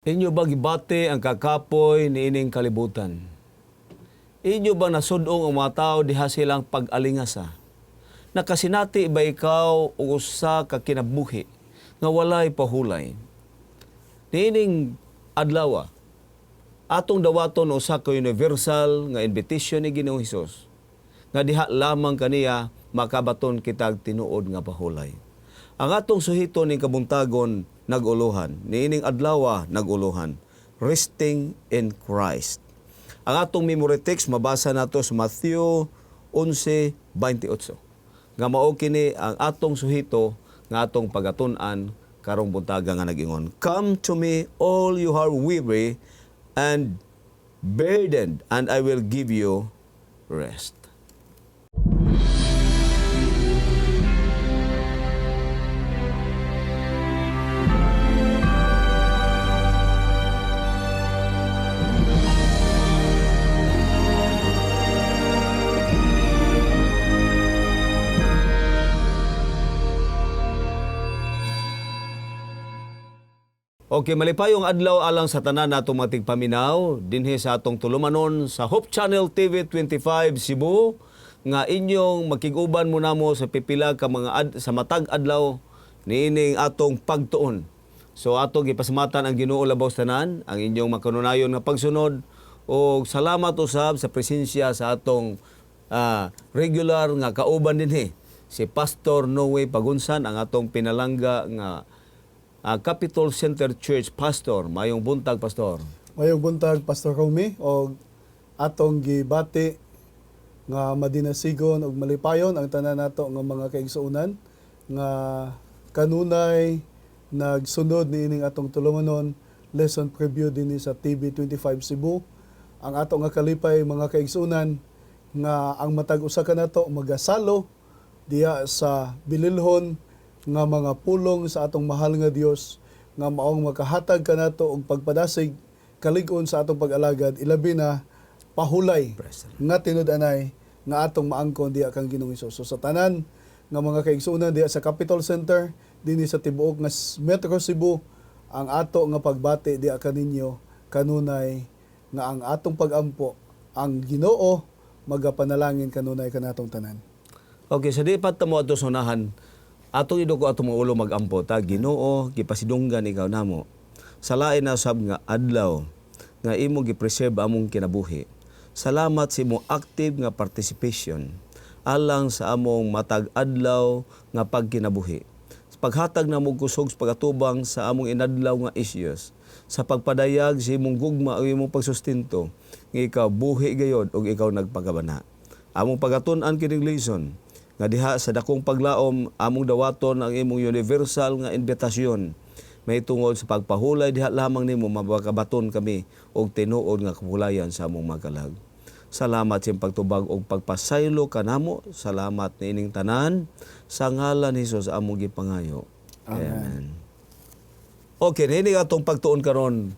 Inyo ba gibati ang kakapoy ni ining kalibutan? Inyo ba nasudong ang mga tao diha silang pag-alingasa? Nakasinati ba ikaw o usa ka kinabuhi nga walay pahulay? Niining adlaw, atong dawaton usa ka universal nga invitation ni Ginoong Hesus nga diha lamang kaniya makabaton kitag tinuod nga pahulay. Ang atong suhito ning kabuntagon nag-uluhan, niining adlaw nag-uluhan, resting in Christ. Ang atong memory text mabasa nato sa Matthew 11:28. Nga mao kini ang atong suhito nga atong pagatun-an karong buntaga nga nag-ingon. Come to me all you are weary and burdened, and I will give you rest. Okay, malipayong adlaw alang sa tanan natong mga tigpaminaw dinhi sa atong tulumanon sa Hope Channel TV 25 Cebu nga inyong makig-uban mo namo sa pipila ka mga sa matag adlaw niining atong pagtuon. So atong gipasamatan ang Ginoo labaw sa tanan, ang inyong makanunayon nga pagsunod o salamat usab sa presensya sa atong regular nga kauban dinhi si Pastor Noe Pagunsan, ang atong pinalangga nga Capitol Center Church Pastor. Mayong buntag, Pastor. Mayong buntag, Pastor Romy, o atong gibati nga madinasigon og malipayon ang tanan nato nga mga kaigsuonan nga kanunay nagsunod niining atong tulumanon lesson preview dinhi sa TV25 Cebu. Ang ato nga kalipay mga kaigsuonan nga ang matag usa ka nato magasalo diya sa bililhon nga mga pulong sa atong mahal nga Dios nga maong makahatag kanato og pagpadasig kalig-on sa atong pag-alagad, ilabi na pahulay nga tinud-anay nga atong maangkon diha kang Ginoong Hesus. So sa tanan nga mga kaigsuonan diha sa Capitol Center dinhi sa tibuok nga Metro Cebu, ang ato nga pagbati diha kaninyo kanunay nga ang atong pag-ampo ang Ginoo magapanalangin kanunay kanatong tanan. Okay, sa di pa mo ato sunahan atong iduko atong mga ulo mag-ampo ta Ginoo gipasidunggan ikaw namo sa lain na sab nga adlaw nga imo gi-preserve among kinabuhi. Salamat sa imong active nga participation alang sa among matag adlaw nga pagkinabuhi. Sa paghatag namo kusog sa pagatubang sa among inadlaw nga issues, sa pagpadayag sa imong gugma o imong pagsustinto nga ikaw buhi gayod ug ikaw nagpagabana. Among pagatun-an kining lesson nga diha sa dakong paglaom among dawaton ang imong universal nga invitasyon may tungod sa pagpahulay diha lamang nimo mabakabaton kami og tinuod nga kahulayan sa among magalag. Salamat sa pagtubag og pagpasaylo kanamo. Salamat niining tanan sa ngalan ni Hesus among gipangayo. Amen. Okay, niini atong pagtuon karon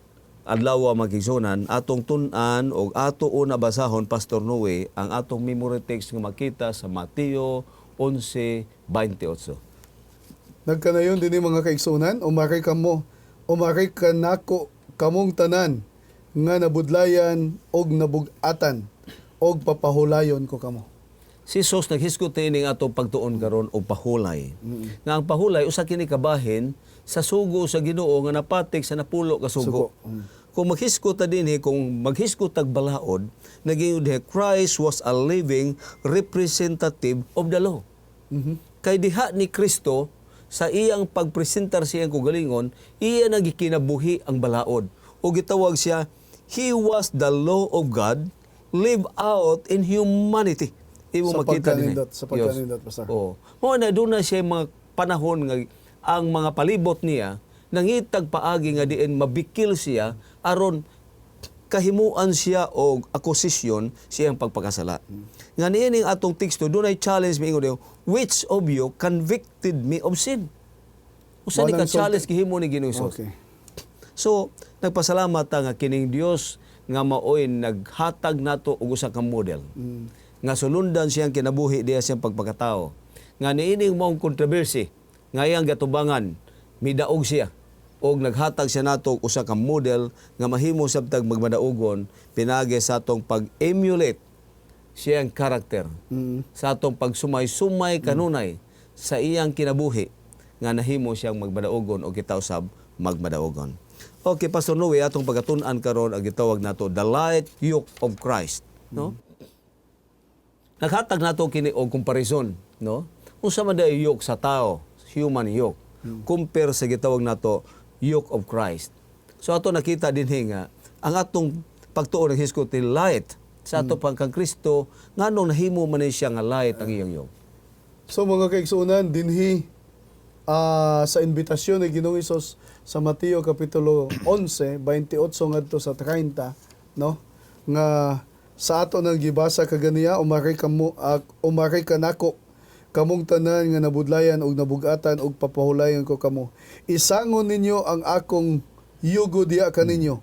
adlaw magigsunan atong tun-an og ato una basahon Pastor Noe ang atong memory text nga makita sa Mateo 11:28. Nagkanayon dinhi mga kaigsuonan, umaray kanako kamong tanan nga nabudlayan og nabug-atan og papahulayon ko kamo. Si Sos naghisgot ning atong pagtuon karon og pahulay. Nga ang pahulay usa kini kabahin sa sugo sa Ginoo nga napatik sa napulo ka sugo. Kung maghisgot ta dinhi, kung maghisgot tag balaod, naging Christ was a living representative of the law. Kay diha ni Kristo sa iyang pagpresentar siyang kugalingon, iya nagikinabuhi ang balaod. O gitawag siya, He was the law of God live out in humanity. Imo makita din. Sa pagkanindot, Pastor. Oh. Mo na doon na siya mga panahon nga ang mga palibot niya nangitag paagi nga diin mabikil siya aron kahimuan siya og akusisyon siyang pagpakasala. Nga niining atong teksto dunay challenge miingon which of you convicted me of sin? Usa ni ka challenge gihimo ni Ginoong Hesus. Okay. So nagpasalamat ta nga kining Dios nga maoy naghatag nato og usa ka model. Nga sulundan siyang kinabuhi diha siyang pagpakatao. Nga niining maong kontrobersy nga iyang gatubangan midaog siya. og naghatag siya nato og usa ka model nga mahimo sabtag magmadaugon pinagi sa atong pag-emulate siyang karakter sa atong pagsumay-sumay kanunay sa iyang kinabuhi nga nahimo siyang magmadaugon o kita usab magmadaugon. Okay, Pastor Noe, atong pagatun-an karon ang gitawag nato the light yoke of Christ, no? Naghatag nato kini og comparison, no? Unsa man day yoke sa tao, human yoke, compare sa gitawag nato yoke of Christ. So ato nakita dinhi nga ang atong pagtuo ng hisgot ni light sa ato pang kang Kristo nganong nahimo man siya nga light ang iyang yoke. So mga kaigsuunan, dinhi sa invitasyon ni Ginoong Hesus sa Mateo kapitulo 11, 28 ngadto sa 30, no? Nga sa ato nang gibasa kaganiya umari kanako kamong tanan nga nabudlayan og nabugatan og papahulayan ko kamo. Isangon ninyo ang akong yugo diha kaninyo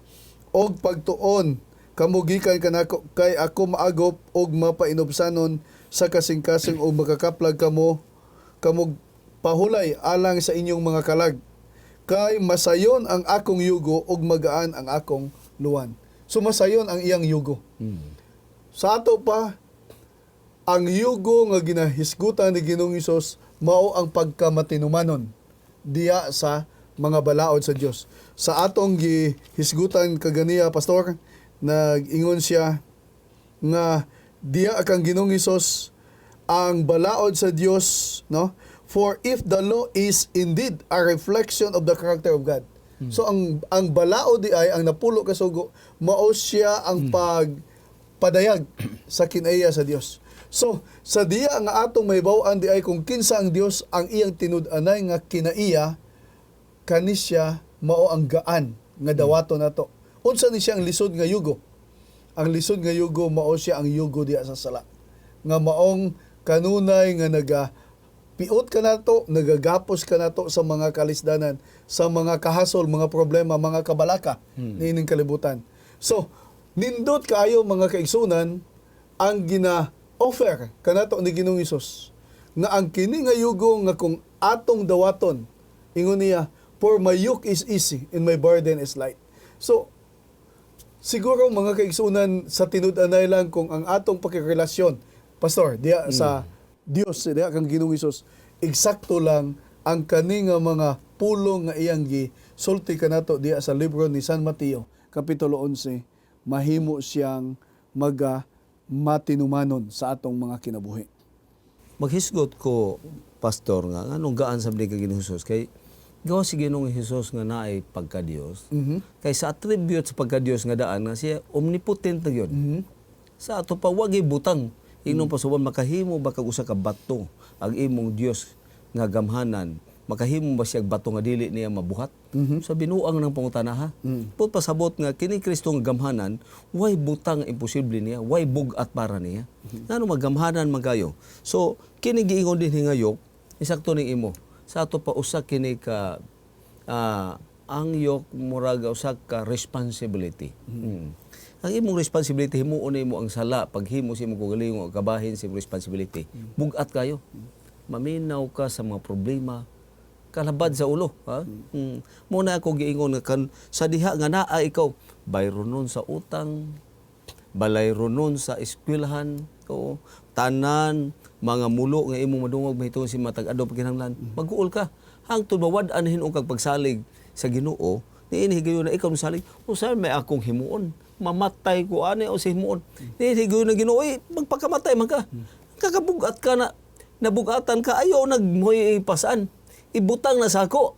og pagtuon kamo gikan kanako kay ako maagop og mapainobsanon sa kasing-kasing og makakaplag kamo pahulay alang sa inyong mga kalag. Kay masayon ang akong yugo og magaan ang akong luwan. So masayon ang iyang yugo. Sa ato pa ang yugo nga ginahisgutan ni Ginoong Hesus mao ang pagkamatinumanon diya sa mga balaod sa Dios. Sa atong gihisgutan kaganiya, pastor, nag-ingon siya nga diya kang Ginoong Hesus ang balaod sa Dios, no? For if the law is indeed a reflection of the character of God. So ang balaod di ay ang napulo ka sugo mao siya ang pagpadayag sa kinaiya sa Dios. So, sa diya nga atong mahibaw-an di ay kung kinsa ang Dios ang iyang tinud-anay nga kinaiya, kanisya mao ang gaan nga dawato nato. Unsa ni siya ang lisod nga yugo? Ang lisod nga yugo mao siya ang yugo diya sa sala. Nga maong kanunay nga piot ka nato, nagagapos ka nato sa mga kalisdanan, sa mga kahasol, mga problema, mga kabalaka niining kalibutan. So, nindot kaayo mga kaigsunan ang offer kanato ni Ginoong Hesus nga ang kini nga yugo nga kung atong dawaton ingon niya, for my yoke is easy and my burden is light. So siguro mga kaigsunan sa tinud-anay lang kung ang atong pakirelasyon, pastor, diya sa Dios, diya kang Ginoong Hesus, eksakto lang ang kani nga mga pulong nga iyang gisulti kanato diya sa libro ni San Mateo kapitulo 11, mahimo siyang matinumanon sa atong mga kinabuhi. Maghisgot ko, pastor, nga anong gaan sa ka Ginoong Hesus kay gawa si Ginoong Hesus nga naay pagka-Dios. Kay sa attribute sa pagka-Dios nga daan nga siya omnipotent na gyud. Sa ato pa wagi butang ingnon pasuban makahimo ba kag usa ka bato ang imong Dios nga gamhanan, makahimo ba siya bato nga dili niya mabuhat? Sa binuang ng pangutanaha. Pud pasabot nga kini Kristo nga gamhanan, way butang imposible niya, way bugat para niya. Ngano magamhanan magayo. So kini giingon din hingayok, isakto ning imo. Sa ato pa usa kini ka ang yok murag usa ka responsibility. Ang imong responsibility himuon nimo ang sala paghimo sa imong kagalingon kabahin sa imong responsibility. Bugat kayo. Maminaw ka sa mga problema, kalabad sa ulo, ha? Muna ako giingon nga sa diha nga naa ikaw bayronon sa utang, balayronon sa eskwelahan, o tanan mga mulo nga imong madungog mahitungod si matag adto kinahanglan, mag-uol ka hangtod mawad-an hinung kag pagsalig sa Ginoo niini higayon na ikaw salig usa may akong himuon mamatay ko ani o sa himuon niini higayon na Ginoo magpakamatay man ka kakabugat ka na nabugatan ka ayaw nagmoy pasan ibutang na sako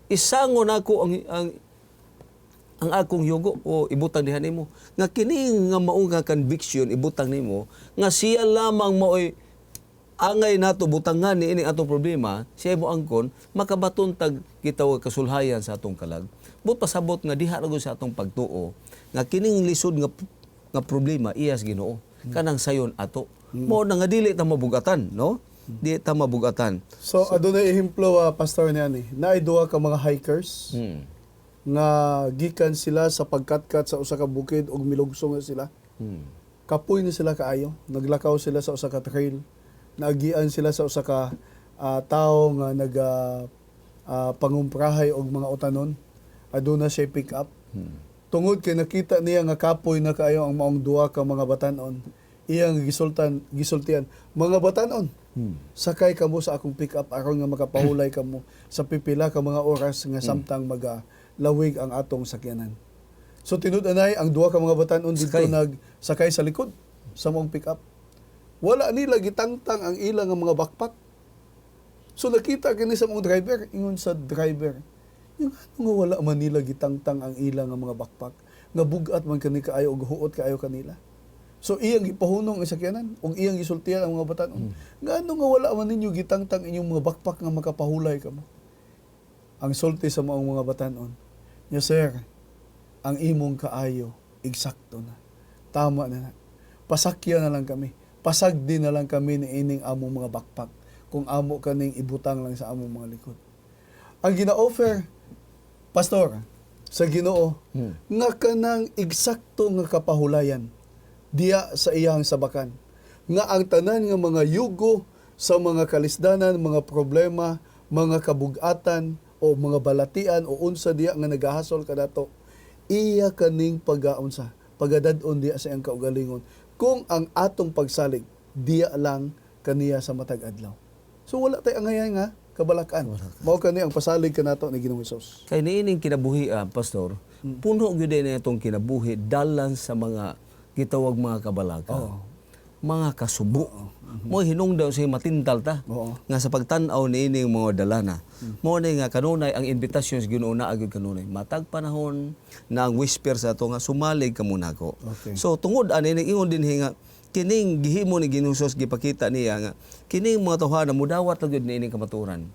isangon ako ang akong yugo ibutang diha nimo nga kini nga mao nga conviction ibutang nimo nga siya lamang maoy angay nato butangan ni ini atong problema siya mo angkon makabaton tag gitawag kasulhayan sa atong kalag but pasabot nga diha ra sa atong pagtuo nga kining lisod nga problema iyas Ginoo kanang sayon ato mao na nga dili ta mabugatan no di ta mabugatan. So adunay ehemplo pastor niani naay duha ka mga hikers nga gikan sila sa pagkatkat sa usa ka bukid ug milugsong na sila. Kapoy na sila kaayo, naglakaw sila sa usa ka trail, naagian sila sa usa ka tao nga pangumprahay og mga utanon, aduna siya pick up. Tungod kay nakita niya nga kapoy na kaayo ang maong duha ka mga batanon, iyang gisultian, mga batanon, sakay kamo sa akong pick up aron nga makapahulay kamo sa pipila ka mga oras nga samtang magalawig ang atong sakyanan. So tinud-anay ang duha ka mga batanon dito Sakay. nagsakay sa likod sa maong pick up. Wala nila gitangtang ang ilang nga mga backpack. So nakita kini sa mga driver, ingon sa driver, yung ano nga wala man nila gitangtang ang ilang nga mga backpack, nga bugat man kani kaayo og huot kaayo kanila. So iyang gipahunong ang sakyanan ug iyang gisultihan ang mga batanon. Ngano nga wala man ninyo gitangtang inyong mga backpack nga makapahulay kamo. Ang sulti sa maong mga batanon, "Ya sir, ang imong kaayo eksakto na. Tama na. Pasakya na lang kami. Pasagdi na lang kami ni ining among mga backpack kung amo kaning ibutang lang sa among mga likod." Ang gina-offer, Pastor, sa Ginoo, nga kanang eksakto nga kapahulayan diya sa iyang sabakan. Nga ang tanan nga mga yugo sa mga kalisdanan, mga problema, mga kabugatan, o mga balatian, o unsa diya nga nagahasol kadato, iya kaning pagaunsa, pagadadon diya sa iyang kaugalingon, kung ang atong pagsalig, diya lang kaniya sa matag adlaw. So wala tayo angayay nga, kabalakan. Mao kani ang pasalig kanato ni Ginoong Hesus. Kay niining kinabuhi, Pastor, puno gyud na itong kinabuhi dalan sa mga gitawag mga kabalaka. Mga kasubo. Mo hinungdaw siya matintal ta. Nga sa pagtan-aw niining mga dalana. Mo ni nga kanunay ang invitasyon sa Ginoo na agud kanunay. Matag panahon na ang whisper sa ato nga sumalig ka muna ko. Okay. So tungod ani ingon din nga kining gihimo ni Ginoong Hesus gipakita niya nga kining mga tawhana mudawat lang gyud niining kamatuoran.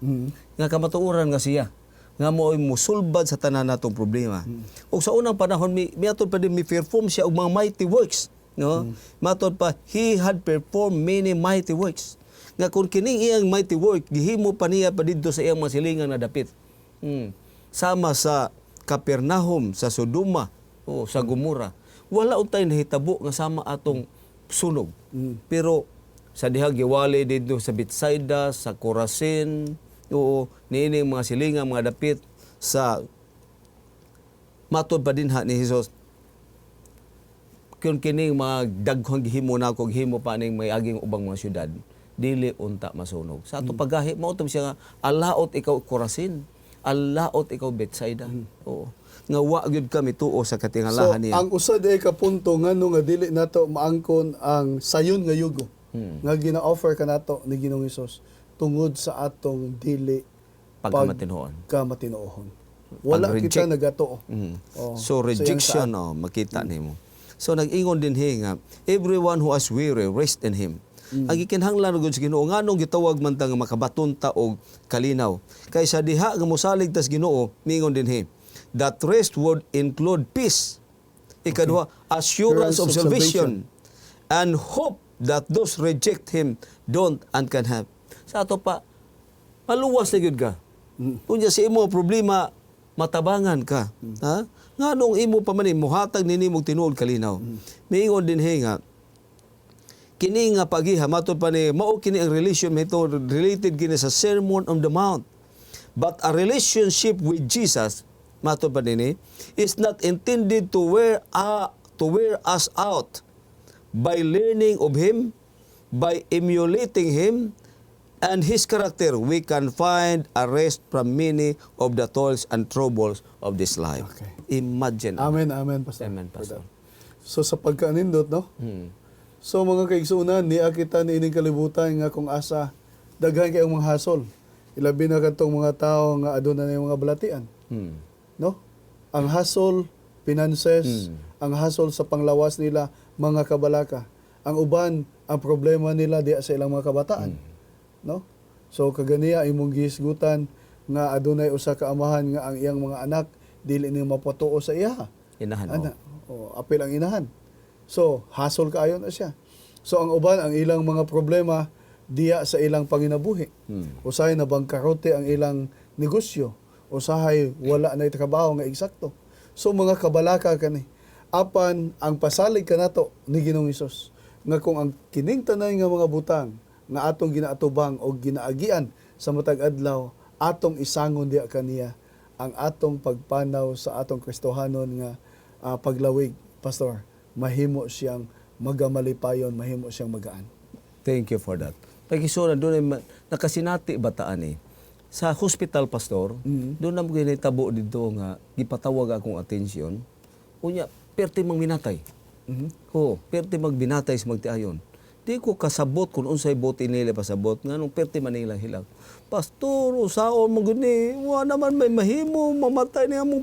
Nga kamatuoran nga siya nga mo'y musulbad sa tanan natong problema. Ug sa unang panahon miatod pa din mi-perform siya og mga mighty works, no? Matod pa he had performed many mighty works. Nga kung kining iyang mighty work gihimo pa niya pa didto sa iyang mga silingan na dapit. Sama sa Capernaum, sa Sodoma, o sa Gomora. Wala untay nahitabo nga sama atong sunog. Pero sa diha giwali dito sa Bethsaida, sa Corazin, o niining mga silingan, mga dapit sa matod pa din ni Hesus. Kung kining mga daghang gihimo na kog himo pa ning may aging ubang mga syudad, dili unta masunog. Sa ato paggahi mao siya nga alaot ikaw Corazin, alaot ikaw Bethsaida. Oo. Nga wa gyud kami tuo sa katingalahan niya. So, ang usad ay kapunto ngano nga dili nato maangkon ang sayon nga yugo nga gina-offer kanato ni Ginoong Hesus tungod sa atong dili pagkamatinuohon. Wala kita nagato. So rejection makita nimo. So nag-ingon din nga everyone who is weary rest in him. Ang ikinahanglan gud sa Ginoo nganong gitawag man ta nga makabaton ta og kalinaw. Kaysa diha nga mosalig tas Ginoo mingon din that rest would include peace. Ikaduha, assurance of salvation and hope that those reject him don't and can have. Sa ato pa, maluwas na gyud ka. Unya sa imo problema, matabangan ka. Ha? Nga nung imo pa man muhatag nini mong tinuod kalinaw. Miingon din nga, kini nga pagiha, matod pa ni, mao kini ang relation, ito related kini sa Sermon on the Mount. But a relationship with Jesus, matod pa nini, is not intended to wear us out by learning of Him, by emulating Him, and His character. We can find a rest from many of the toils and troubles of this life. Okay. Imagine. Amen, amen, Pastor. Amen, Pastor. So sa pagkaanindot, no? So mga kaigsunan, niya kita ni ining kalibutan nga kung asa daghan kay ang mga hasol. Ilabi na katong mga tao nga aduna na yung mga balatian. No? Ang hasol, finances, ang hasol sa panglawas nila, mga kabalaka. Ang uban, ang problema nila di sa ilang mga kabataan. No? So kaganiya imong gihisgutan nga adunay usa ka amahan nga ang iyang mga anak dili niya mapatuo sa iya. Inahan. Apil ang inahan. So hasol kaayo na siya. So ang uban ang ilang mga problema diya sa ilang panginabuhi. Usahay na bangkarote ang ilang negosyo. Usahay wala na trabaho nga eksakto. So mga kabalaka kani apan ang pasalig kanato ni Ginoong Hesus nga kung ang kining tanan nga mga butang nga atong ginaatubang o ginaagian sa matag adlaw atong isangon diha kaniya ang atong pagpanaw sa atong Kristohanon nga paglawig, pastor, mahimo siyang magamalipayon, mahimo siyang magaan. Thank you for that. Pagkisunan, doon nakasinati bataan sa hospital, pastor, doon na mo ginitabo dito nga, gipatawag akong atensyon, unya, perti mang minatay. Perti magbinatay sa magtiayon. Di ko kasabot kung unsay bote nila pasabot, nga nung perti Manila hilang. Pastor, usaon mo gani, wa naman may mahimo, mamatay niya mong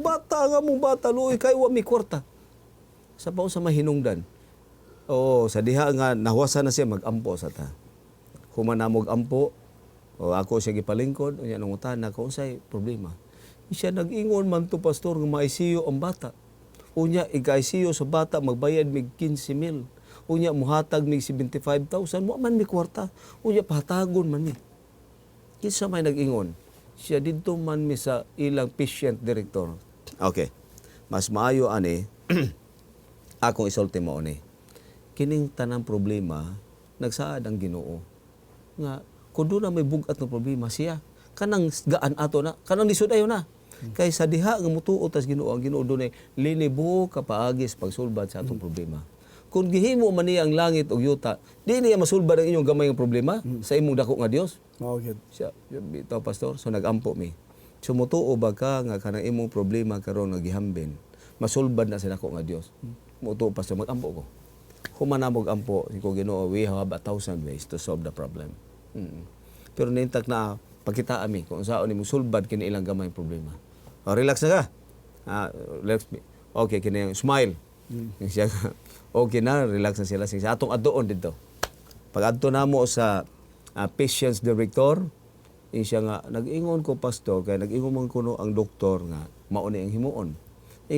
bata, luoy kay wa mi kwarta. Sa paon sa mahinungdan. Sa diha nga nahuwasan na siya mag-ampo sa ta. Humanamog ampo, ako siya gipalingkod, unya nung utana ko unsay problema. Siya nag-ingon man to, pastor, nga ma-ICU ang bata. Unya ig-ICU sa bata magbayad mig 15,000. Unya muhatag mig 75,000, mo man mi kwarta. Unya pahatagon man mi. Kinsa may nag-ingon? Siya didto man mi sa ilang patient director. Okay. Mas maayo ani akong isulti mo ni. Kining tanang problema nagsaad ang Ginoo nga kun doon na may bugat ng problema siya kanang gaan ato na kanang lisod ayo na kay sa diha nga mutuo tas Ginoo ang Ginoo dunay linibo ka paagis pagsulbad sa atong problema. Kung gihimo man niya ang langit ug yuta, di niya masulbad ang inyong gamay nga problema sa imong dako nga Dios. Good. Siya bitaw, pastor, so nagampo mi. Sumutuo ba ka nga kanang imong problema karon nga gihambin, masulbad na sa dako nga Dios. Mutuo, pastor, magampo ko. Humanamog ampo ko Ginoo, we have 1,000 ways to solve the problem. Pero nintak na pagkita ami kung saan ni musulbad kini ilang gamay problema. Relax na ka. Relax me. Okay, kini smile. Siya okay na, relax na sila. Siya atong adoon dito. Pag adto namo sa patients director, siya nga nag-ingon ko, pastor, kay nag-ingon man kuno ang doktor nga mao ni ang himuon.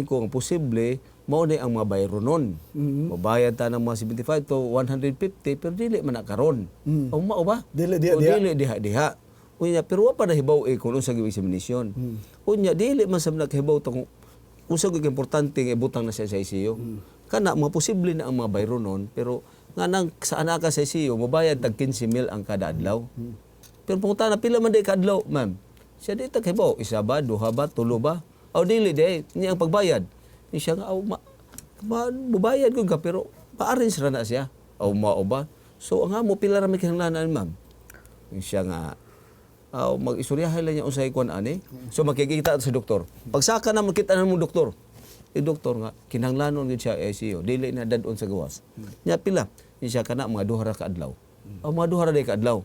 Kung posible mao ni ang mga bayronon. Mabayad ta ng mga 75 to 150 pero dili man na karon. O mao ba? Dili diha. Unya pero wa pa nahibaw kung unsa gyud examination. Unya dili man sa nakahibaw ta kung unsa gyud importante nga ibutang na siya sa ICU. Kana mga posible na ang mga bayronon pero nga nang saan ka sa ICU mabayad tag 15,000 ang kada adlaw. Pero punta na pila man day kadlaw, ma'am. Siya di taghibaw, isa ba, duha ba, tulo ba? O dili day niya ang pagbayad. Siya nga mubayad ko ka pero pa-arrange ra na siya. O mao ba? So ang amo pila ra may kinahanglan, ma'am. Siya nga mag-istoryahan lang niya unsay kuan ani. So makikita sa doktor. Pagsaka na makita na mo doktor. Doktor nga kinahanglanon gid siya ICU. Dili na dadon sa gawas. Nya pila? Siya kana mga duha ra ka adlaw. O mga duha ra day ka adlaw.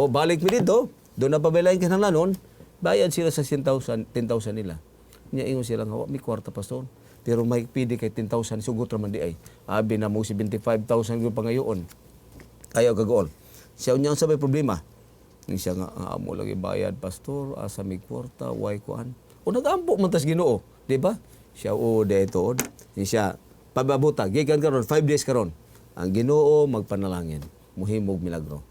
Balik mi dito. Doon na pabelayan kinahanglanon. Bayad sila sa 10,000 nila. Nya ingon sila nga wa mi kwarta, pastor. Pero may pidi kay 10,000 sugot ra man di ay. Abi na mo 75,000 gyud pangayoon. Ayaw kagool. Siya unya sa may problema. Ni siya nga amo lagi bayad, pastor, asa mi kwarta, why kuan. O nagampo man tas Ginoo, di ba? Siya dito. Siya pababuta gikan karon 5 days karon. Ang Ginoo magpanalangin, muhimog milagro.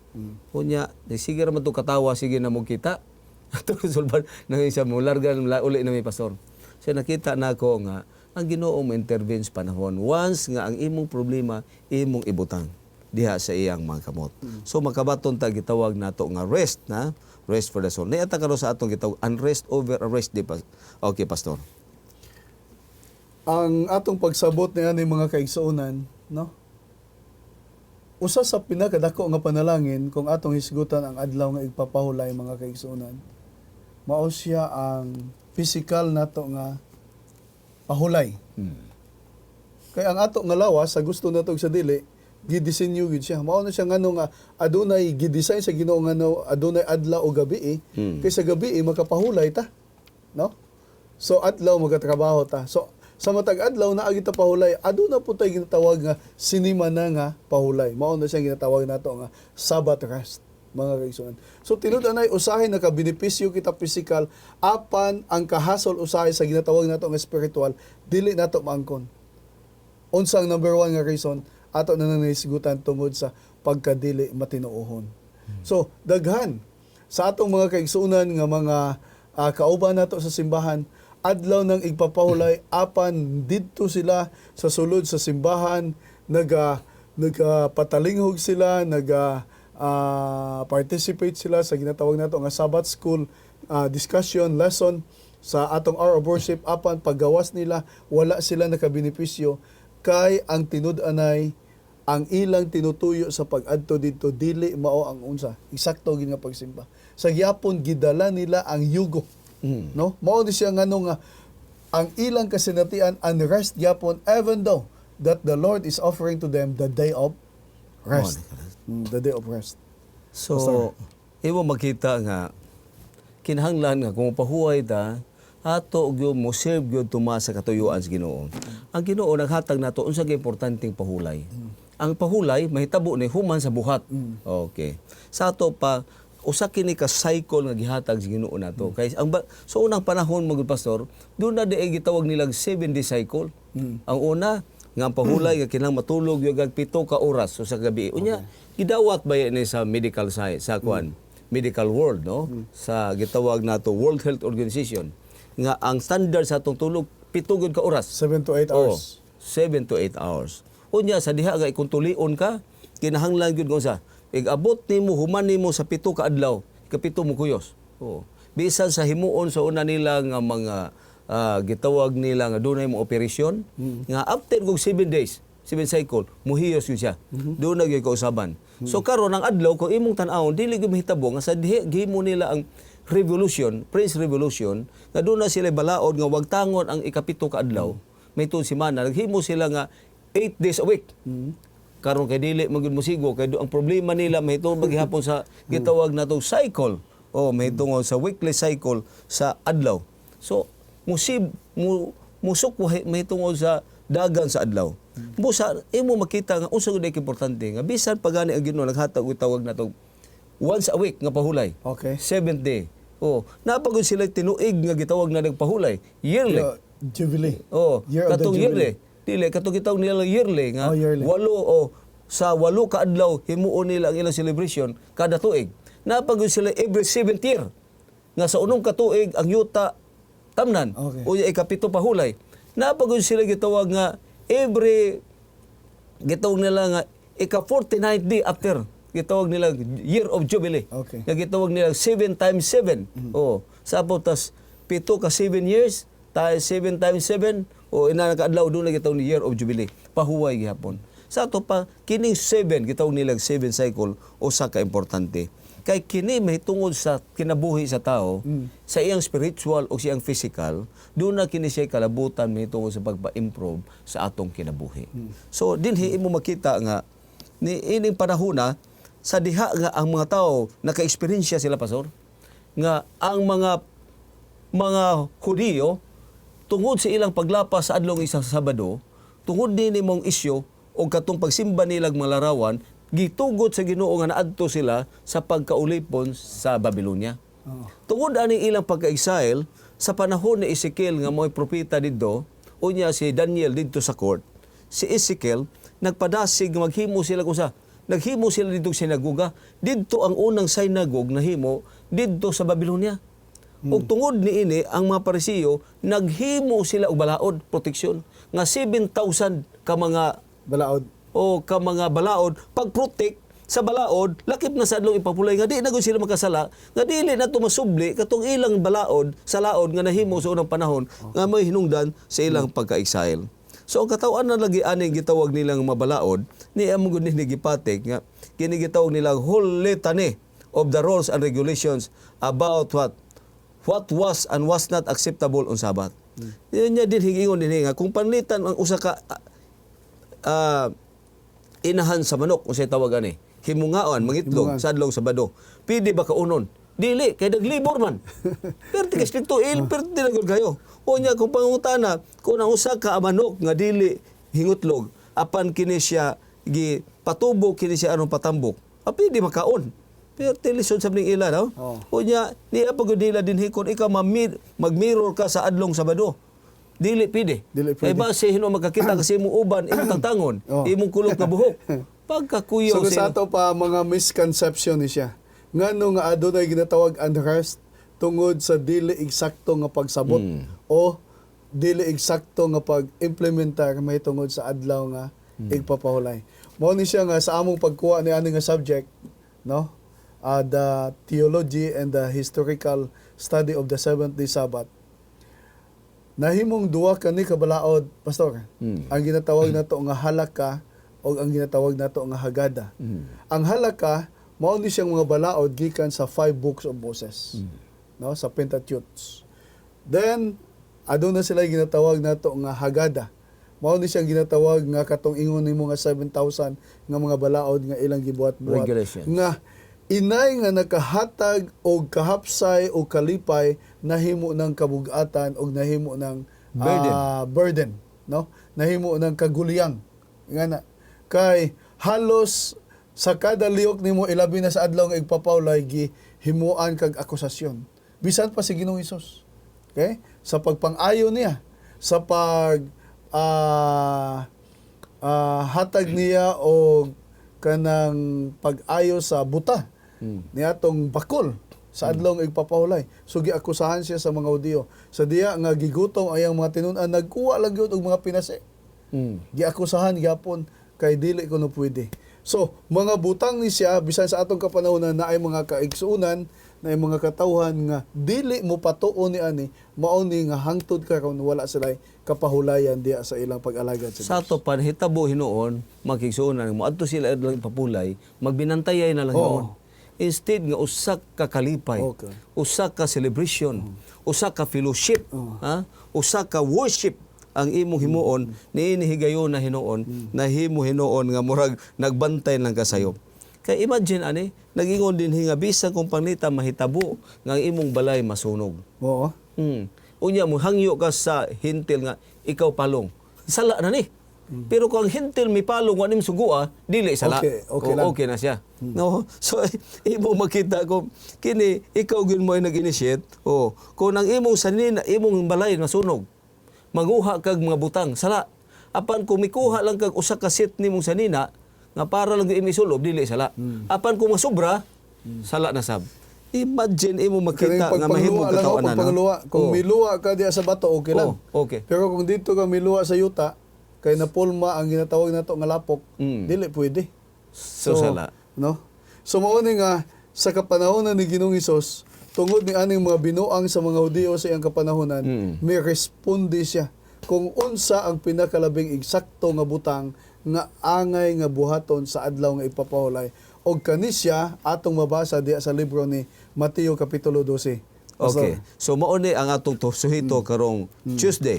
Unya, sige ra man to katawa, sige na mo kita. Ato sulban nang siya mo largan uli na may pastor. Siya nakita na ako nga ang Ginoo mo intervene sa panahon once nga ang imong problema imong ibutang diha sa iyang mga kamot. So makabaton ta gitawag nato nga rest na rest for the soul. Niata karon sa atong gitawag unrest over arrest di pa. Okay, pastor. Ang atong pagsabot niya ni mga kaigsuonan, no? Usa sa pinakadako nga panalangin kung atong hisgutan ang adlaw nga igpapahulay mga kaigsuonan. Mao siya ang physical nato nga pahulay. Kaya ang ato nga lawas sa gusto nato sa dili gidisenyo gid siya. Mao na siya ngano nga adunay gidesign sa Ginoo ngano adunay adlaw o gabi kay sa gabi makapahulay ta. No? So adlaw magatrabaho ta. So sa matag adlaw na agi ta pahulay, aduna po tay ginatawag nga sinima na nga pahulay. Mao na siya ginatawag nato nga Sabbath rest mga kaigsuonan. So tinud anay usahay na kabenepisyo kita physical apan ang kahasol usahay sa ginatawag nato nga spiritual dili nato maangkon. Unsang number 1 nga reason ato na nanisgutan tungod sa pagkadili matinuohon. So, daghan sa atong mga kaigsuonan nga mga kauban nato sa simbahan, adlaw ng igpapahulay apan didto sila sa sulod sa simbahan, nagapatalingog sila, participate sila sa ginatawag nato nga Sabbath school, discussion, lesson sa atong hour of worship apan paggawas nila wala sila nakabenepisyo kay ang tinud-anay ang ilang tinutuyo sa pag-adto dito dili mao ang unsa eksakto gid nga pagsimba sa gyapon gidala nila ang yugo no mao ni siya ngano nga ang ilang kasinatian unrest gyapon even though that the Lord is offering to them the day of rest. The day of rest. So, Pastor. imo makita nga kinahanglan nga kung pahuway ta ato gyud mo serve gyud tuma sa katuyuan sa Ginoo. Ang Ginoo naghatag nato unsa ka importanteng pahulay. Ang pahulay mahitabo ni human sa buhat. Okay. Sa ato pa usa kini ka cycle nga gihatag sa Ginoo nato. Kay ang so unang panahon mga pastor, doon na di ay gitawag nilang 7-day cycle. Ang una nga ang pahulay nga kinahanglan matulog yung 7 ka oras so sa gabi. Unya gidawat ba ni sa medical science sa kwan medical world no sa gitawag nato World Health Organization nga ang standard sa atong tulog 7 gud ka oras. 7 to 8 hours. 7 to 8 hours. Unya sa diha nga kung tulion ka kinahanglan gyud sa ig-abot nimo human nimo sa 7 ka adlaw kapito mo kuyos. Bisan sa himuon sa una nila nga mga gitawag nila nga dunay mo operasyon nga after kog 7 days 7 cycle muhiyos yun siya. Doon na gyud kausaban. So karon ang adlaw kung imong tan-awon dili gyud mahitabo nga sa diha gihimo nila ang revolution, French Revolution, nga doon na sila balaod nga wag tangon ang ikapito ka adlaw. May tuon semana naghimo sila nga 8 days a week. Karon kay dili man gyud musigo kay ang problema nila mahitungod maghihapon sa gitawag natong cycle. Mahitungod sa weekly cycle sa adlaw. So musok mahitungod sa dagan sa adlaw. Busa imo makita nga unsa gud importante nga bisan pagani ang Ginoo naghatag og tawag natong once a week nga pahulay. Okay. 7th day. Napagod sila tinuig nga gitawag na nagpahulay. Yearly. Jubilee. Year of the katong Jubilee. yearly. Dili katong gitawag nila yearly nga Yearly. 8 sa 8 ka adlaw himuon nila ang ilang celebration kada tuig. Napagod sila every 7th year. Nga sa unong katuig ang yuta tamnan. Okay. O ikapito pahulay. Napagod sila gitawag nga every gitawag nila nga ika-49th day after gitawag nila Year of Jubilee. Okay. Nga gitawag nila 7 times 7. Sa tas 7 ka 7 years, tayo 7 times 7, ina nakaadlaw doon na gitawag ni Year of Jubilee. Pahuway gihapon. Sa ato pa, kining 7, gitawag nila 7 cycle, usa ka importante. Kay kini mahitungod sa kinabuhi sa tao, sa iyang spiritual o siyang physical, doon na kini siya kalabutan mahitungod sa pagpa-improve sa atong kinabuhi. So, dinhi imo makita nga, ni ining panahona, sa diha nga ang mga tao naka-eksperyensya sila pastor nga ang mga Hudiyo tungod sa ilang paglapas sa adlong isang Sabado tungod din nimong isyu o katong pagsimba nilang mga larawan gitugot sa Ginoo nga naadto sila sa pagkaulipon sa Babylonia. Tungod ani ilang pagka-exile sa panahon ni Ezekiel nga mo'y propeta didto unya si Daniel didto sa court si Ezekiel nagpadasig maghimo sila kusa naghimo sila dito sinagoga. Dito ang unang synagogue na himo dito sa Babylonia. Ug tungod niini ang mga Parisiyo naghimo sila og balaod proteksyon nga 7,000 ka mga Balaod. ka mga balaod pag-protect sa balaod lakip na sa adlong ipapulay nga di na gud sila makasala nga dili na tumasubli katong ilang balaod sa laod nga nahimo sa unang panahon nga may hinungdan sa ilang pagka-exile. So ang katawan na lagi ani gitawag nilang mabalaod ni among gud ni gipatik nga kini gitawag nilang whole litany of the rules and regulations about what was and was not acceptable on Sabbath. Niya din higingon din nga kung panlitan ang usa ka inahan sa manok unsay tawag ani himungaon mangitlog sa adlaw Sabado pwede ba kaunon dili kay naglibor man pero tigas dito pero dili gud kayo o nya kung pangutana kung ang usa ka manok nga dili hingutlog apan kini siya gi patubo kini siya anong patambok pwede makaon pero tilisod sa ning ila no o nya niya pagud nila din hikon ikaw mag-mirror ka sa adlong Sabado dili pwede kay base hino magkakita kasi imong uban imong tangtangon imong kulog na buhok pagkakuyaw So sa ato pa mga misconception ni siya. Ngano nga adunay ginatawag unrest tungod sa dili eksakto nga pagsabot o dili eksakto nga pag-implementar may tungod sa adlaw nga igpapahulay. Mao ni siya nga sa among pagkuha ni ani nga subject, no? The theology and the historical study of the seventh day Sabbath, nahimong duwa kani kabalaod, pastor. Ang ginatawag nato nga halaka o ang ginatawag nato nga hagada. Ang halaka mao ni siyang mga balaod gikan sa 5 books of Moses. No, sa Pentateuch. Then aduna sila ginatawag nato nga hagada. Mao ni siyang ginatawag nga katong ingon nimo nga 7,000 nga mga balaod nga ilang gibuhat-buhat Regulations. nga inay nga nakahatag og kahapsay o kalipay nahimo ng kabug-atan og nahimo ng burden, no? Nahimo ng kaguliyang. Nga na kay halos sa kada lihok nimo ilabi na sa adlaw nga igpapawlay gihimuan kag akusasyon. Bisan pa si Ginoong Hesus. Okay? Sa pagpang-ayo niya, sa hatag niya og kanang pag-ayo sa buta niatong bakol sa adlaw nga igpapahulay. So giakusahan siya sa mga Hudiyo. Sa diya nga gigutom ayang mga tinun-an nagkuha lang gyud og mga pinasi. Giakusahan gyapon kay dili kuno pwede. So mga butang ni siya bisan sa atong kapanahonan na ay mga kaigsuunan na ay mga katawhan nga dili mo patuon ni ani mao ni nga hangtod karon wala sila kapahulayan diya sa ilang pag-alagad Sa ato panhitabo hinuon, makigsuunan mo adto sila adlaw papulay, magbinantayay na lang hinuon. Instead nga usa ka kalipay, Okay. usa ka celebration, usa ka fellowship, usa ka worship ang imong himuon niini higayon na hinuon na himo hinuon nga murag nagbantay lang kasayop. Kay imagine ani, nagingon din nga bisan kung panita mahitabo nga ang imong balay masunog. Oo. Unya mo hangyo ka sa hintil nga ikaw palong. Sala na ni. Pero kung ang hintil may palong wa nim sugua, dili sala. Okay lang. Okay na siya. No. So imo makita ko kini ikaw gyud mo nag-initiate. Kung ang imong sanina imong balay masunog, maguha kag mga butang sala. Apan kung mikuha lang kag usa ka set nimong sanina nga para lang imisulob dili sala. Apan kung masubra sala na sab. Imagine imo makita nga mahimong katawanan. Kung miluwa ka diya sa bato okay lang. Okay. Pero kung dito ka miluwa sa yuta kay napulma ang ginatawag nato nga lapok, dili pwede. So sala. No? So mao ni nga sa kapanahonan ni Ginoong Hesus tungod ni aning mga binuang sa mga Hudiyo sa iyang kapanahonan, may responde siya kung unsa ang pinakalabing eksakto nga butang nga angay nga buhaton sa adlaw nga ipapahulay. Og kanisya atong mabasa diya sa libro ni Mateo kapitulo 12. Okay. So mao ni ang atong suhito karong Tuesday.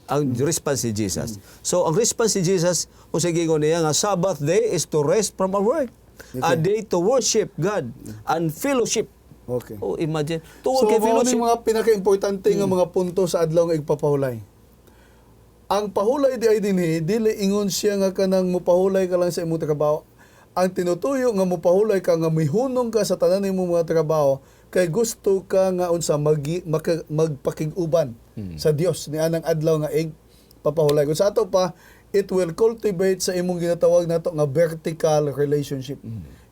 Ang response ni Jesus. So ang response ni Jesus, o sige niya nga Sabbath day is to rest from our work. A day to worship God and fellowship. Okay. Oh, imagine. So, Kay mao ni fellowship. mga pinaka-importante nga mga punto sa adlaw nga igpapahulay. Ang pahulay di ay dinhi, dili ingon siya nga kanang mupahulay ka lang sa imong trabaho. Ang tinutuyo nga mupahulay ka nga mihunong ka sa tanan nimong mga trabaho kay gusto ka nga unsa magpakig-uban sa Dios ni anang adlaw nga papahulay. Kung sa ato pa, it will cultivate sa imong ginatawag nato nga vertical relationship.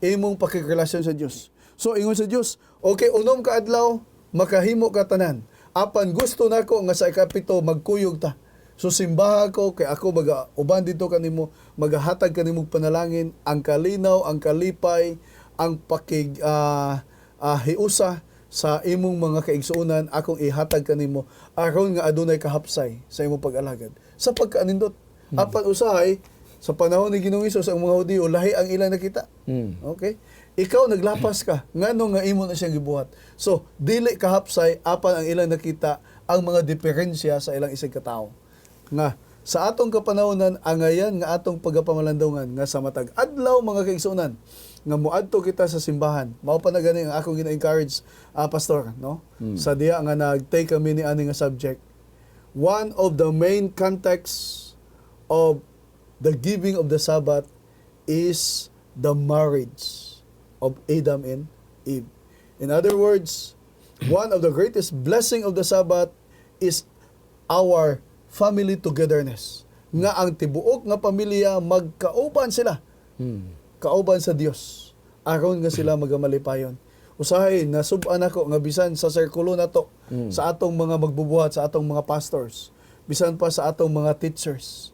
Imong pakigrelasyon sa Dios. So ingon sa Dios, okay, unom ka adlaw, makahimo ka tanan. Apan gusto nako nga sa ikapito magkuyog ta. So simbaha ko kay ako uban dito kanimo, magahatag kanimo panalangin, ang kalinaw, ang kalipay, ang pakig hiusa sa imong mga kaigsuonan akong ihatag kanimo aron nga adunay kahapsay sa imong pag-alagad. Sa pagkaanindot, apan usahay sa panahon ni Ginoong Hesus ang mga Hudiyo lahi ang ilang nakita. Okay? Ikaw naglapas ka, ngano nga imo na siyang gibuhat. So dili kahapsay apan ang ilang nakita ang mga diferensya sa ilang isig katao. Nga sa atong kapanahonan angayan nga atong pagapamalandungan nga sa matag adlaw mga kaigsuonan nga moadto kita sa simbahan. Mao pa na gani ang akong gina-encourage pastor, no? Sa diya nga nag-take kami ni ani nga subject. One of the main contexts of the giving of the Sabbath is the marriage of Adam and Eve. In other words, one of the greatest blessing of the Sabbath is our family togetherness. Nga ang tibuok nga pamilya magkauban sila. Kauban sa Dios. Aron nga sila magamalipayon. Usahay nasub-an ako nga bisan sa sirkulo nato sa atong mga magbubuhat, sa atong mga pastors, bisan pa sa atong mga teachers.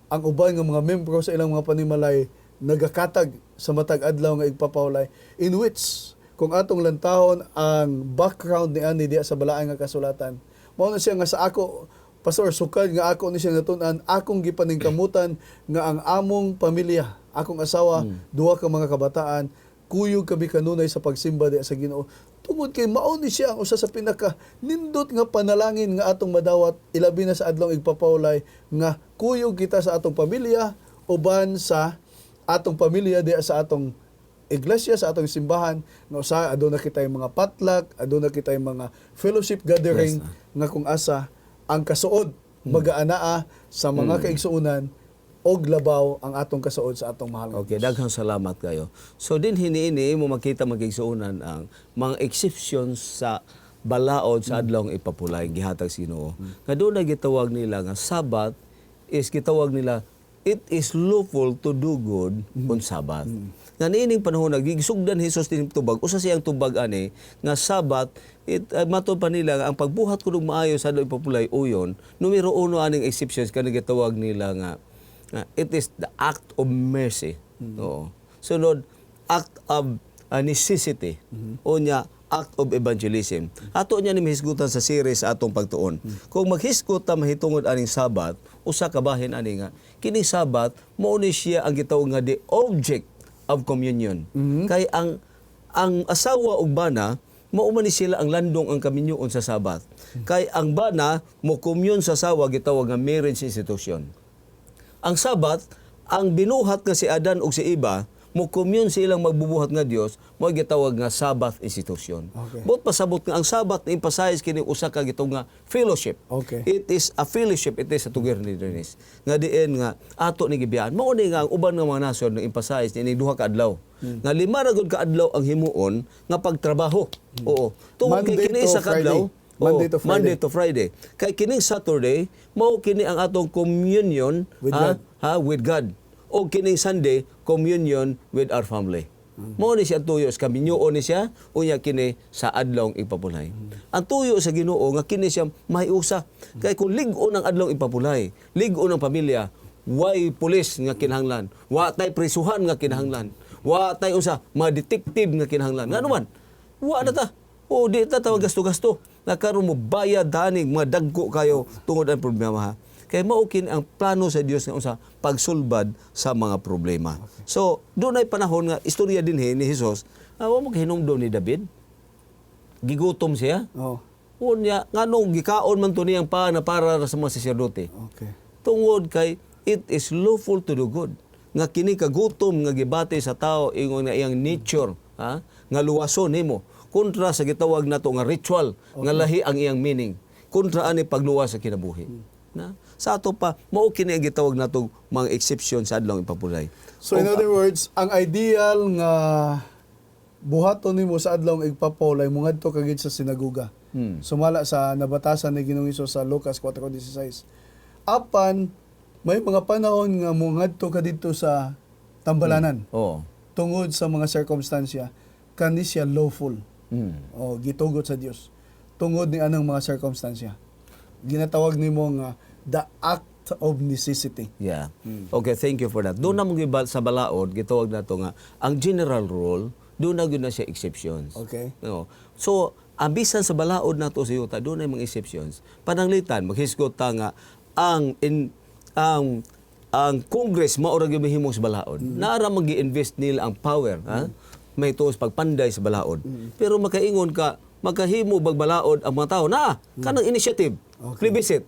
Ang uban nga mga membro sa ilang mga panimalay nagakatag sa matag adlaw nga igpapawlay in which kung atong lantahon ang background ni ani diya sa balaay nga kasulatan. Mao na siya nga sa ako, Pastor, sukad nga ako ni siya natun-an, akong gipaningkamutan nga ang among pamilya, akong asawa, duha ka mga kabataan, kuyog kami kanunay sa pagsimba diya sa Ginoo. Tungod kay mao ni siya ang usa sa pinaka nindot nga panalangin nga atong madawat, ilabi na sa adlong igpapawlay nga kuyog kita sa atong pamilya uban sa atong pamilya diya sa atong iglesia, sa atong simbahan, nga usa aduna kitay mga potluck, aduna kitay mga fellowship gathering nga kung asa ang kasuod magaanaa sa mga kaigsuonan og labaw ang atong kasuod sa atong mahal nga Okay, Diyos. daghang salamat kayo. So din hiniini mo makita magigsuunan ang mga exceptions sa balaod sa adlaw nga ipapulay gihatag sa Ginoo. Nga doon na gitawag nila nga Sabat is gitawag nila it is lawful to do good on Sabat. Nga niining panahon nagigsugdan Hesus din tubag usa siyang tubag ani nga Sabat matud pa nila nga ang pagbuhat kuno maayo sa adlaw ipapulay uyon numero 1 aning exceptions kanang gitawag nila nga it is the act of mercy. Oo. Sunod, act of necessity. O niya, act of evangelism. Ato niya ni mahisgutan sa series sa atong pagtuon. Kung maghisgot ta mahitungod aning Sabat, usa ka bahin ani nga, kining Sabat mao ni siya ang gitawag nga the object of communion. Kay ang asawa ug bana mao man ni sila ang landong ang kaminyoon sa Sabat. Kay ang bana mo commune sa asawa gitawag nga marriage institution. Ang Sabat, ang binuhat nga si Adan ug si Eva, mo commune silang magbubuhat nga Dios, mo gitawag nga Sabbath institution. Okay. Bot pasabot nga ang Sabat na emphasize kini usa ka gitawag nga fellowship. Okay. It is a fellowship, it is a togetherness. Nga diin nga ato ni gibiyaan. Mao ni nga ang uban nga mga nasyon na emphasize ni duha ka adlaw. Nga lima ra gud ka adlaw ang himuon nga pagtrabaho. Oo. Tungod kay Monday kini to sa kadlaw, Monday to Friday. Monday to Friday. Kay kining Saturday, mao kini ang atong communion With God. With God. O kining Sunday, communion with our family. Mao ni siya tuyo sa kaminyoon ni siya, unya kini sa adlaw ipapulay. Ang tuyo sa Ginoo nga kini siya mahiusa. Kay kung lig-on ang adlaw ipapulay, lig-on ang pamilya, way pulis nga kinahanglan, wa tay prisuhan nga kinahanglan, wa tay usa mga detective nga kinahanglan. Ngano man? Wa na ta. O di ta tawag gasto-gasto. Nakaroon mo bayad danig mga dagko kayo tungod ang problema ha. Kaya maukin ang plano sa Dios nga usa pagsulbad sa mga problema. So, doon ay panahon nga istorya din ni Hesus, wa mo kahinumdum ni David. Gigutom siya. Oh. Unya nganong gikaon man to niyang na para sa mga saserdote. Okay. Tungod kay it is lawful to do good. Nga kini kagutom nga gibati sa tao ingon nga iyang nature, ha? Nga luwason nimo kontra sa gitawag nato nga ritual nga lahi ang iyang meaning. Kontra ani pagluwas sa kinabuhi. Na sa ato pa mao kini ang gitawag nato mga exception sa adlaw ipapulay. So in other words, ang ideal nga buhaton nimo sa adlaw igpapawlay mo ngadto kagid sa sinaguga. Sumala sa nabatasan ni Ginoong Hesus sa Lucas 4:16. Apan may mga panahon nga mo ngadto ka dito sa tambalanan Oo. tungod sa mga circumstansya kani siya lawful. O gitugot sa Dios tungod ni anang mga circumstansya. Ginatawag nimo nga the act of necessity. Yeah. Okay, thank you for that. Doon na mong sa balaod, gitawag na to nga, ang general rule, doon na yun na siya exceptions. Okay. No. So, abisan sa balaod na to sa yuta, doon na yung mga exceptions. Pananglitan, maghisgot ta nga, ang Congress, maurag yung mahimong sa balaod. Naara mag-i-invest nila ang power, ha? May tuos pagpanday sa balaod. Pero makaingon ka, makahimo bagbalaod ang mga tao na kanang initiative, plebiscite.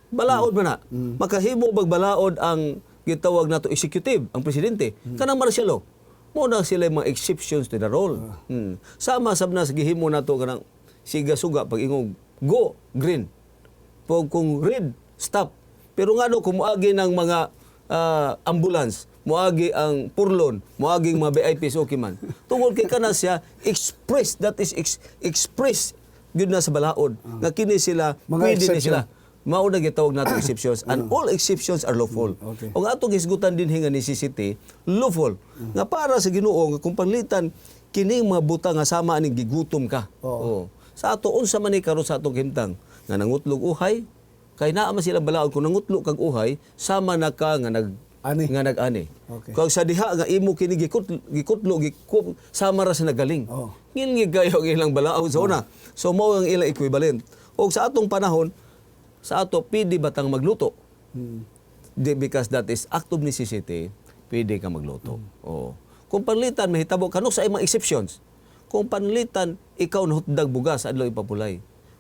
Balaod man na. Makahimo bagbalaod ang gitawag nato executive, ang presidente. Kanang martial law. Mo na sila mga exceptions to the rule. Sama sab na sa gihimo nato kanang siga-suga pag ingong go green. Pag kung red stop. Pero ngano kung moagi ng mga ambulance, moagi ang purlon, moagi mga VIPs okay man. Tungod kay kana siya express, that is express gyud na sa balaod. Nga kini sila Mga pwede ni exception. sila. Mao na gitawag nato exceptions and all exceptions are lawful. Okay. O atong hisgutan din nga necessity, lawful. Nga para sa Ginoo nga kung panglitan kining mga butang nga sama aning gigutom ka. Oo. Sa ato unsa man ni karon sa atong himtang nga nangutlog uhay kay naa man sila balaod kung nangutlog kag uhay sama na ka nga Ani. nga nag-ani. Okay. Kung sa diha nga imo kini gikutlo sama ra sa nagaling. Oh. Ngin gayo ang ilang balaod sa una. So mao ang ilang equivalent. O sa atong panahon sa ato pwede batang magluto. Because that is act of necessity, pwede ka magluto. Oo. Kung panlitan mahitabo kanok sa imong exceptions. Kung panlitan ikaw nahutdag bugas adlaw ipapulay.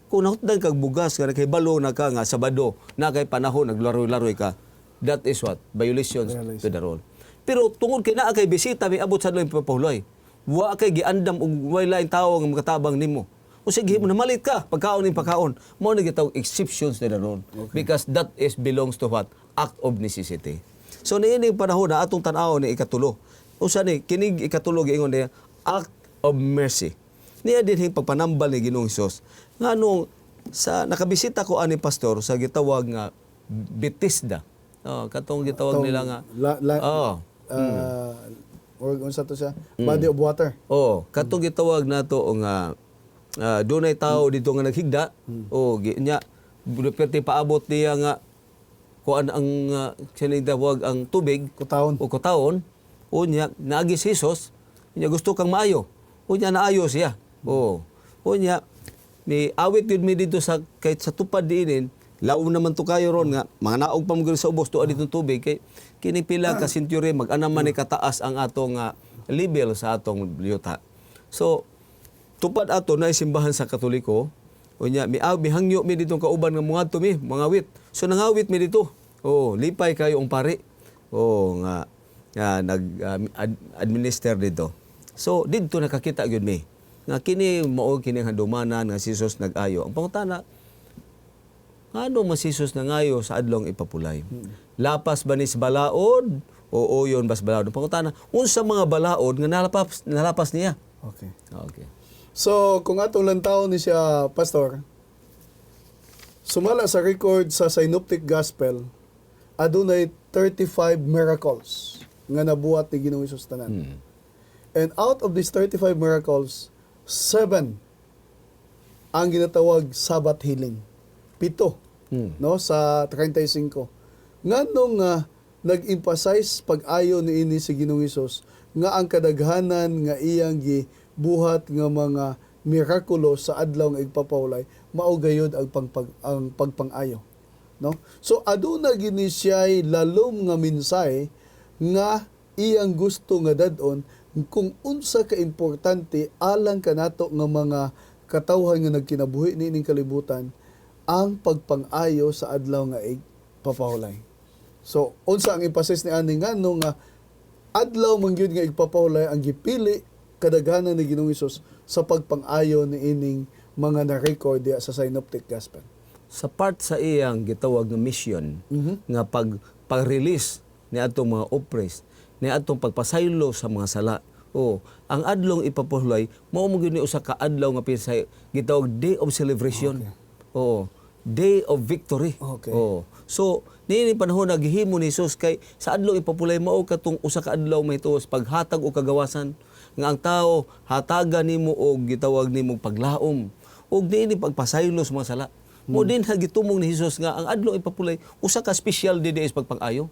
Kung nahutdag kag bugas nga kay balo na ka nga Sabado na kay panahon naglaroy-laroy ka, that is what violations to the rule. Pero tungod kay naa kay bisita may abot sa adlaw ipapulay. Wa kay giandam og wala laing tawo nga makatabang nimo. O sige mo namalit ka pagkaon ning pagkaon. Mao na gitawag exceptions to the rule. Because that is belongs to what? Act of necessity. So niining panahon na atong tan-aw ni ikatulo. Usa ni kining ikatulo giingon niya act of mercy. Niya dinhing pagpanambal ni Ginoong Hesus nganong sa nakabisita ko ani pastor sa gitawag nga Bethesda. Katong gitawag nila nga or unsa to siya? Body of water. Katong gitawag nato nga dunay tao dito nga naghigda. Nya perti paabot niya nga kuan ang sinigdawag ang tubig kutaon. Unya naagi si Hesus, nya gusto kang maayo. Unya naayo siya. Unya ni awit yun mi dito sa kahit sa tupad diinin, laom naman to kayo ron nga mga naog pa mga sa ubos tuwa dito tubig kay kini pila ka century mag-anam man ni kataas ang atong level sa atong yuta. So tupad ato na simbahan sa Katoliko, unya mihangyo mi dito kauban nga mga mi mga awit. So nangawit mi dito. Lipay kayo ang pari. Nga nag-administer dito. So didto nakakita gyud mi nga kini mao kini handumanan nga si Jesus nag-ayo. Ang pangutana, ano man si Jesus nangayo sa adlong ipapulay? Lapas ba ni sa balaod o uyon bas balaod? Ang pangutana, unsa mga balaod nga nalapas niya? Okay. So kung atong lantawon ni siya pastor, sumala sa record sa Synoptic Gospel, adunay 35 miracles nga nabuhat ni Ginoong Hesus tanan. And out of these 35 miracles, 7 ang ginatawag Sabbath healing. 7 no sa 35. Nganong nag-emphasize pag-ayo niini si Ginoong Hesus nga ang kadaghanan nga iyang gibuhat nga mga mirakulo sa adlaw nga igpapawlay mao gayud ang pagpang-ayo, no? So aduna gini siya'y lalom nga mensahe nga iyang gusto nga dad-on kung unsa ka importante alang kanato nga mga katawhan nga nagkinabuhi niining kalibutan ang pagpang-ayo sa adlaw nga igpapahulay. So unsa ang emphasis ni ani nga no nga adlaw man gyud nga igpapahulay ang gipili kadaghanan ni Ginoong Hesus sa pagpang-ayo niining mga na-record diya sa Synoptic Gospel. Sa part sa iyang gitawag nga mission nga pag-release ni atong mga oppressed, ni atong pagpasaylo sa mga sala. Ang adlong ipapahulay mao mo gyud ni usa ka adlaw nga pinsay gitawag day of celebration. Day of victory. So niini panahon naghimo ni Jesus kay sa adlaw ipapulay mao katong usa ka adlaw mahituos paghatag o kagawasan nga ang tao hatagan nimo og gitawag nimo paglaom og niini pagpasaylo sa mga sala. Mo din gitumong ni Jesus nga ang adlaw ipapulay usa ka special day is pagpang-ayo.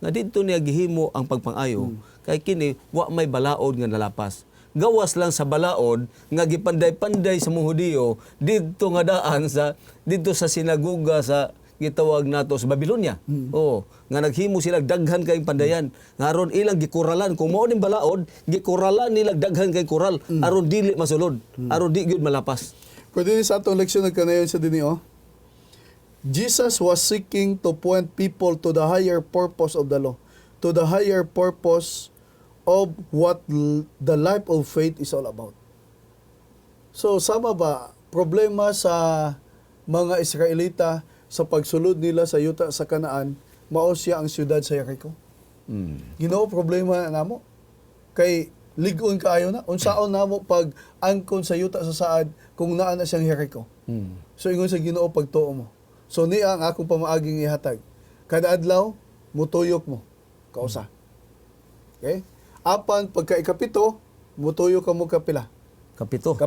Nga dito niya gihimo ang pagpang-ayo kay kini wa may balaod nga nalapas. Gawas lang sa balaod nga gipanday-panday sa mga Hudiyo didto nga daan sa didto sa sinagoga sa gitawag nato sa Babylonia. Nga naghimo sila daghan kay pandayan. Aron ilang gikuralan kung mao ning balaod, gikuralan nila daghan kay kural aron dili masulod, aron di gyud malapas. Pwede ni sa atong leksyon nagkanayon sa dinhi Jesus was seeking to point people to the higher purpose of the law, to the higher purpose of what the life of faith is all about. So, sama ba problema sa mga Israelita sa pagsulod nila sa yuta sa Kanaan, mao siya ang siyudad sa Jericho? Ginoo problema namo kay ligon kaayo na unsaon namo pag angkon sa yuta sa saad kung naa na siyang Jericho. So ingon sa Ginoo pagtuo mo. So niya ang akong pamaaging ihatag. Kada adlaw mutuyok mo kausa. Okay? Apan pagka ikapito, mutuyok ka mo kapila. Kapito.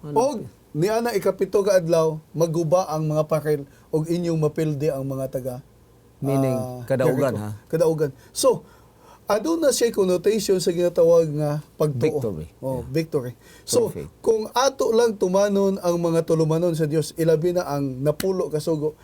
Og niya na ikapito ka adlaw, maguba ang mga paril og inyong mapilde ang mga taga Meaning, kadaugan, Jericho. ha? Kadaugan. So, aduna siya connotation sa ginatawag nga pagtuo. Victory. Victory. So, Perfect. kung ato lang tumanon ang mga tulumanon sa Dios, ilabi na ang napulo kasugo,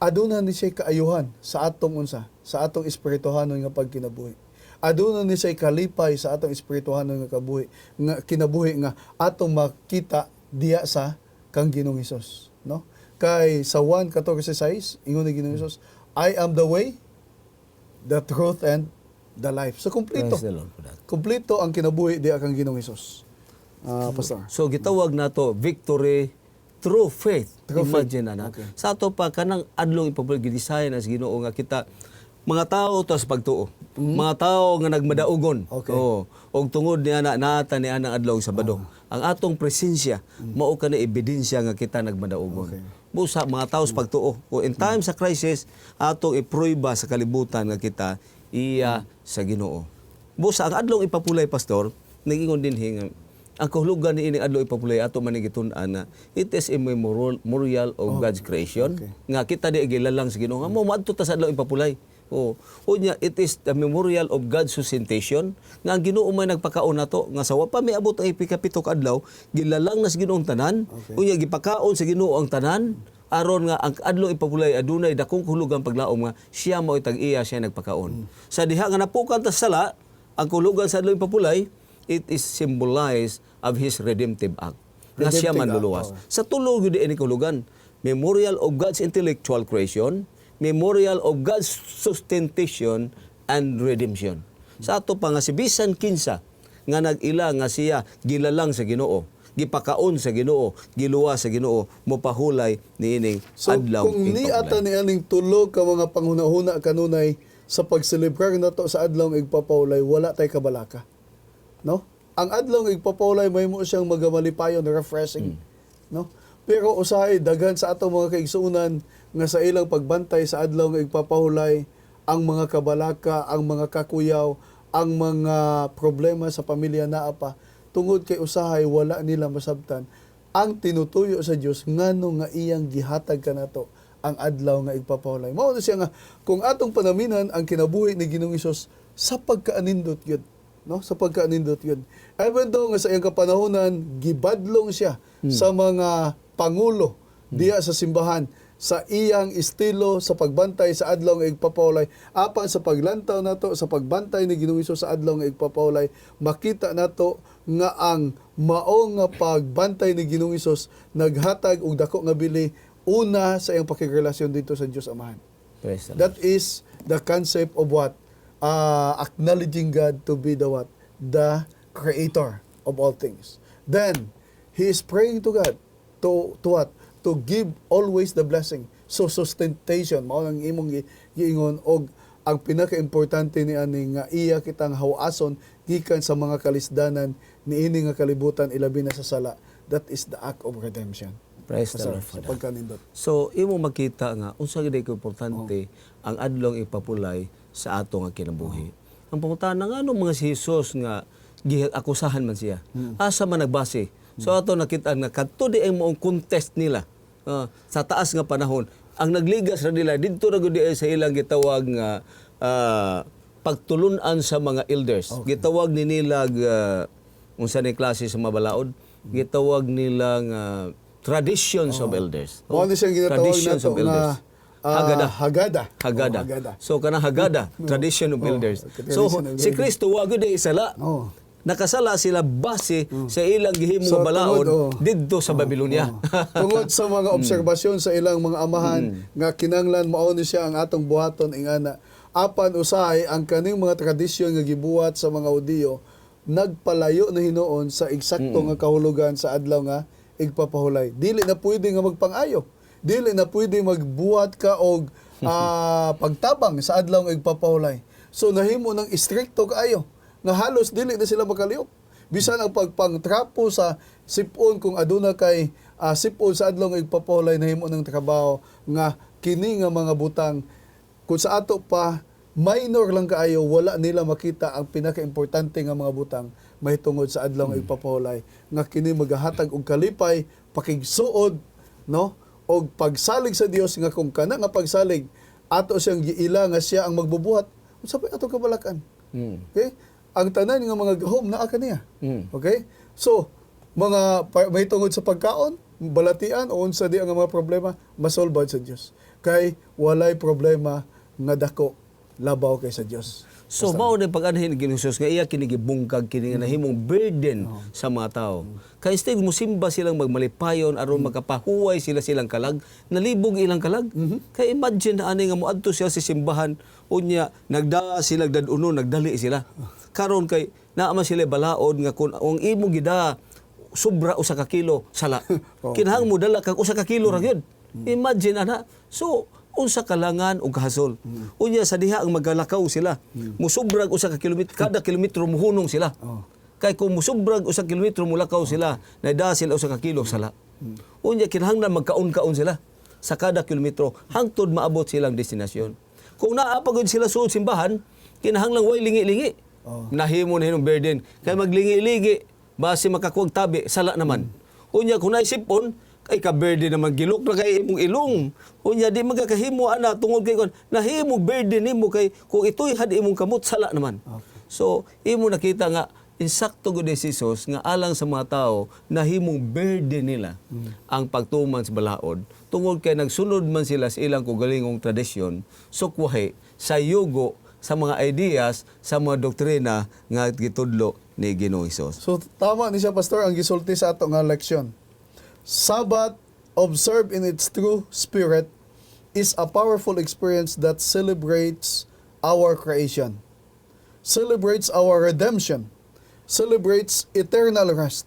aduna ni siya kaayuhan sa atong unsa, sa atong espirituhanon nga pagkinabuhi. Aduna ni siya kalipay sa atong espirituhanon nga kabuhi, nga kinabuhi nga atong makita diya sa kang Ginoong Hesus, no? Kay sa 1:14-16 ingon ni Ginoong Hesus, I am the way, the truth, and the life. So, kumplito. Praise the Lord for that. Kumplito ang kinabuhi diya kang Ginoong Hesus. Pastor. So gitawag nato victory through faith. Through Imagine na. Okay. Sa ato pa kanang adlong ipapag-design as Ginoo nga kita mga tao to sa pagtuo. Mga tao nga nagmadaugon. Okay. Og tungod niya na nata ni anang adlaw Sabado. Ang atong presensya mao kana ebidensya nga kita nagmadaugon. Okay. Busa mga tao sa pagtuo. O in times sa crisis atong iprueba sa kalibutan nga kita iya sa Ginoo. Busa ang adlong ipapulay pastor nagingon din nga ang kahulugan ni ini adlaw ipapulay ato manigitun-an na it is a memorial of God's creation Okay. nga kita di gilalang sa Ginoo nga mo maadto ta sa adlaw ipapulay. Unya it is the memorial of God's sustentation nga ang Ginoo may nagpakaon nato nga sa wa pa may abot ang ipikapito ka adlaw gilalang na sa Ginoong tanan. Okay. Unya gipakaon sa Ginoo ang tanan aron nga ang adlaw ipapulay adunay dakong kahulugan paglaom nga siya mao tag-iya siya nagpakaon. Sa diha nga napukan ta sa sala ang kahulugan sa adlaw ipapulay it is symbolized of His redemptive act. Nga siya Redemptive manluluwas. act, Sa tulo gyud ini kahulugan, memorial of God's intellectual creation, memorial of God's sustentation and redemption. Sa ato pa nga si bisan kinsa nga nag-ila nga siya gilalang sa Ginoo, gipakaon sa Ginoo, giluwas sa Ginoo, mopahulay niining So, adlaw kung ni ipapulay. ata ni aning tulo ka mga panghunahuna kanunay sa pagselebrar nato sa adlaw ng igpapaulay, wala tay kabalaka. No? Ang adlaw ng igpapaulay may mo siyang magamalipayon, refreshing. No? Pero usahay daghan sa atong mga kaigsuunan nga sa ilang pagbantay sa adlaw ng igpapahulay, ang mga kabalaka, ang mga kakuyaw, ang mga problema sa pamilya naa pa, tungod kay usahay wala nila masabtan ang tinutuyo sa Dios ngano nga iyang gihatag kanato ang adlaw nga igpapahulay. Mao na siya nga kung atong panaminan ang kinabuhi ni Ginoong Hesus sa pagkaanindot gyud, no? Sa pagkaanindot gyud. Even though nga sa iyang kapanahonan gibadlong siya sa mga pangulo diya sa simbahan sa iyang estilo sa pagbantay sa adlaw nga igpapahulay, apan sa paglantaw nato sa pagbantay ni Ginoong Hesus sa adlaw nga igpapahulay, makita nato nga ang mao nga pagbantay ni Ginoong Hesus naghatag og dako nga bili una sa iyang pakigrelasyon dito sa Dios Amahan. Praise the Lord. That is the concept of what? Acknowledging God to be the what? The creator of all things. Then, he is praying to God to what? To give always the blessing. So, sustentation. Mao ang imong giingon og ang pinaka-importante ni ani nga iya kitang hawason gikan sa mga kalisdanan niini nga kalibutan ilabi na sa sala. That is the act of redemption. Praise the Sa Lord for that. pagkanindot. So, imo makita nga unsa gid ko importante ang adlong ipapulay sa ato nga kinabuhi. Ang pangutan nga anong mga si Jesus nga giakusahan man siya. Asa man nagbase. So ato nakita nga kadto di ang moong contest nila sa taas nga panahon. Ang nagligas ra nila didto ra gud sa ilang gitawag nga pagtulunan sa mga elders. Gitawag ni nila unsa ni klase sa mabalaod, gitawag nila nga traditions of elders. Mao ni siyang ginatawag Traditions nato of elders. nga Haggadah. Haggadah. Haggadah. Oh, Haggadah. So kanang Haggadah, tradition of elders. So tradition of si elders. Kristo wa gyud isala. Oh. Nakasala sila base sa ilang gihimong So, balaod tungod, didto sa Babylonia. Tungod sa mga obserbasyon sa ilang mga amahan nga kinanglan mao ni siya ang atong buhaton ingana. Apan usahay ang kaning mga tradisyon nga gibuhat sa mga Hudiyo nagpalayo na hinuon sa eksakto nga kahulugan sa adlaw nga igpapahulay. Dili na pwede nga magpangayo. Dili na pwede magbuhat ka og pagtabang sa adlaw nga igpapahulay. So nahimo ng istrikto kaayo nga halos dili na sila makaliyok. Bisan ang pagpangtrapo sa sipon kung aduna kay sipon sa adlaw nga igpapahulay nahimo ng trabaho nga kini nga mga butang kung sa ato pa minor lang kaayo wala nila makita ang pinaka-importante nga mga butang mahitungod sa adlaw nga igpapahulay nga kini magahatag og kalipay, pakigsuod, no? Og pagsalig sa Dios nga kung kana nga pagsalig ato siyang giila nga siya ang magbubuhat, unsa pa ato kabalakan. Okay? Ang tanan nga mga gahom naa kaniya. Okay? So, may tungod sa pagkaon, balatian o unsa di ang mga problema masolbad sa Dios. Kay walay problema nga dako labaw kay sa Dios. So mao na pag-anhin ni Jesus nga iya kini gibungkag kini nga nahimong burden sa mga tao. Kay instead mo simba silang magmalipayon aron makapahuway silang kalag, nalibog ilang kalag. Kay imagine ani nga moadto siya sa simbahan unya nagdaa sila daduno nagdali sila. Karon kay naa man sila balaod nga kun ang imo gida sobra usa ka kilo sala. Kinahang mo dala kag usa ka kilo ra gyud. Imagine ana. So unsa kalangan og kahasol. Unya sa diha ang magalakaw sila. Musubrag usa ka kilometro kada kilometro muhunong sila. Kay kung musubrag usa ka kilometro mulakaw sila, naida sila usa ka kilo sala. Unya kinahanglan magkaon-kaon sila sa kada kilometro hangtod maabot silang destinasyon. Kung naa pa gud sila suod simbahan, kinahanglan way lingi-lingi. Nahimo na hinong burden. Kay maglingi-lingi base makakuwag tabi sala naman. Unya kung naisipon kay ka-berde naman gilok na kay imong ilong. Unya di magakahimo ana tungod kay kon nahimo berde nimo kay kung itoy had imong kamot sala naman. So imo nakita nga insakto gud ni Jesus nga alang sa mga tao nahimong berde nila ang pagtuman sa balaod tungod kay nagsunod man sila sa ilang kugalingong tradisyon sukwahi sa yugo sa mga ideas sa mga doktrina nga gitudlo ni Ginoong Hesus. So tama ni siya pastor ang gisulti sa ato nga leksyon. Sabbath, observed in its true spirit, is a powerful experience that celebrates our creation, celebrates our redemption, celebrates eternal rest,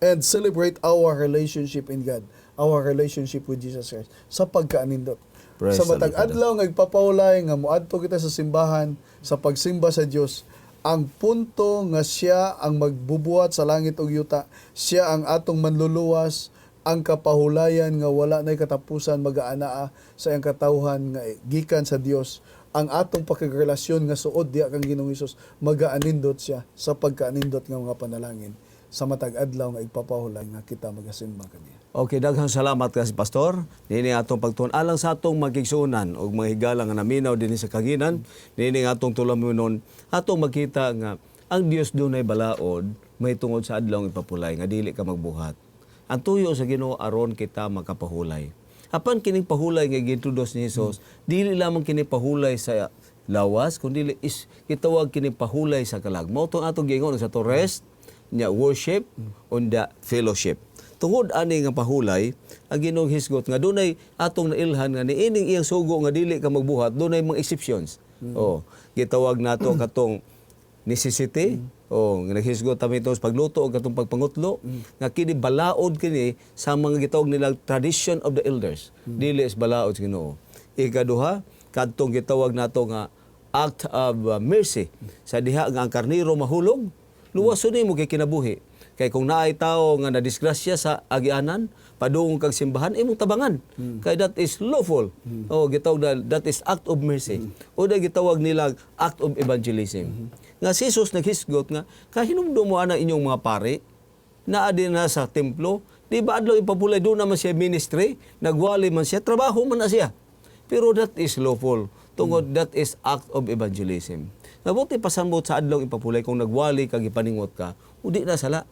and celebrate our relationship in God, our relationship with Jesus Christ, sa pagkaanindot. Praise Sa the Lord. matag adlaw nga igpapaulay nga muadto kita sa simbahan sa pagsimba sa Dios, ang punto nga siya ang magbubuhat sa langit ug yuta, siya ang atong manluluwas, ang kapahulayan nga wala nay katapusan magaanaa sa iyang katawhan nga gikan sa Dios, ang atong pakigrelasyon nga suod diha kang Ginoong Hesus magaanindot siya sa pagkaanindot nga mga panalangin sa matag adlaw nga igpapahulay nga kita magasimba kaniya. Okay, daghang salamat kasi Pastor. Nini atong pagtuon alang sa atong magigsunan og mga higala nga naminaw dinhi sa kaginan. Nini atong tulamonon atong makita nga ang Dios dunay balaod may tungod sa adlaw nga ipapulay nga dili ka magbuhat. Ang tuyo sa Ginoo aron kita makapahulay. Apan kining pahulay nga gintudos ni Hesus, dili lamang kini pahulay sa lawas kundi is gitawag kini pahulay sa kalag. Mao tong atong giingon sa to rest, nya worship, unda fellowship. Tungod ani nga pahulay, ang Ginoong hisgot nga dunay atong nailhan nga niining iyang sugo nga dili ka magbuhat, dunay mga exceptions. Gitawag nato katong necessity, naghisgot kami ito sa pagluto o katong pagpangutlo, nga kini balaod kini sa mga gitawag nilang tradition of the elders. Dili is balaod sa Ginoo. Ikaduha, kadtong gitawag nato nga act of mercy. Sa diha nga ang karniro mahulog, luwason nimo kay kinabuhi. Kay kung naay tao nga nadisgrasya sa agianan, padung kag simbahan imong tabangan. Kay that is lawful. Gitawag that is act of mercy. O da gitawag nila act of evangelism. Nga si Jesus naghisgot nga kahinumdum mo ana inyong mga pare naa din na sa templo, di ba adlaw ipapulay doon naman siya ministry, nagwali man siya, trabaho man na siya. Pero that is lawful. Tungod that is act of evangelism. Nabuti pasamot sa adlaw ipapulay kung nagwali kag ipaningot ka, udi na sala.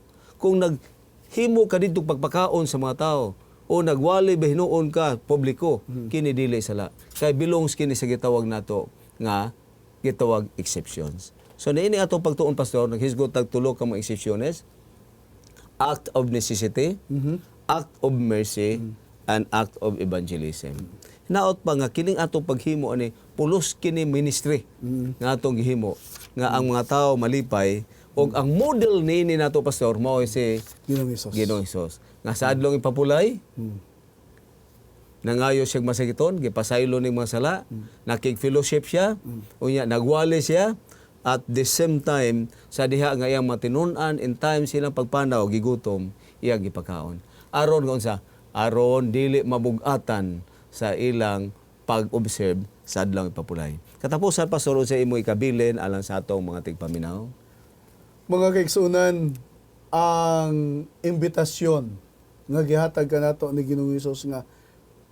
Kung naghimo ka dito pagpakaon sa mga tao o nagwali bahinuon ka publiko, kini dili sala. Kay belongs kini sa gitawag nato nga gitawag exceptions. So niini atong pagtuon pastor naghisgot tag tulo ka mga exceptions. Act of necessity, act of mercy, and act of evangelism. Naot pa nga kining atong paghimo ani pulos kini ministry nga atong gihimo nga ang mga tao malipay og ang model niini nato pastor mao si Ginoong Hesus. Nga sa adlong ipapulay, nangayo siya masakiton, gipasaylo ning mga sala, nakig-fellowship siya, unya nagwali siya, at the same time, sa diha nga iyang matinun-an, in time silang pagpanaw, gigutom, iyang gipakaon. Aron kung sa, aron dili mabugatan sa ilang pag-observe sa adlong ipapulay. Katapusan, pastor, sa imo ikabilin alang sa atong mga tigpaminaw. Mga kaigsunan, ang imbitasyon nga gihatag kanato ni Ginoong Hesus nga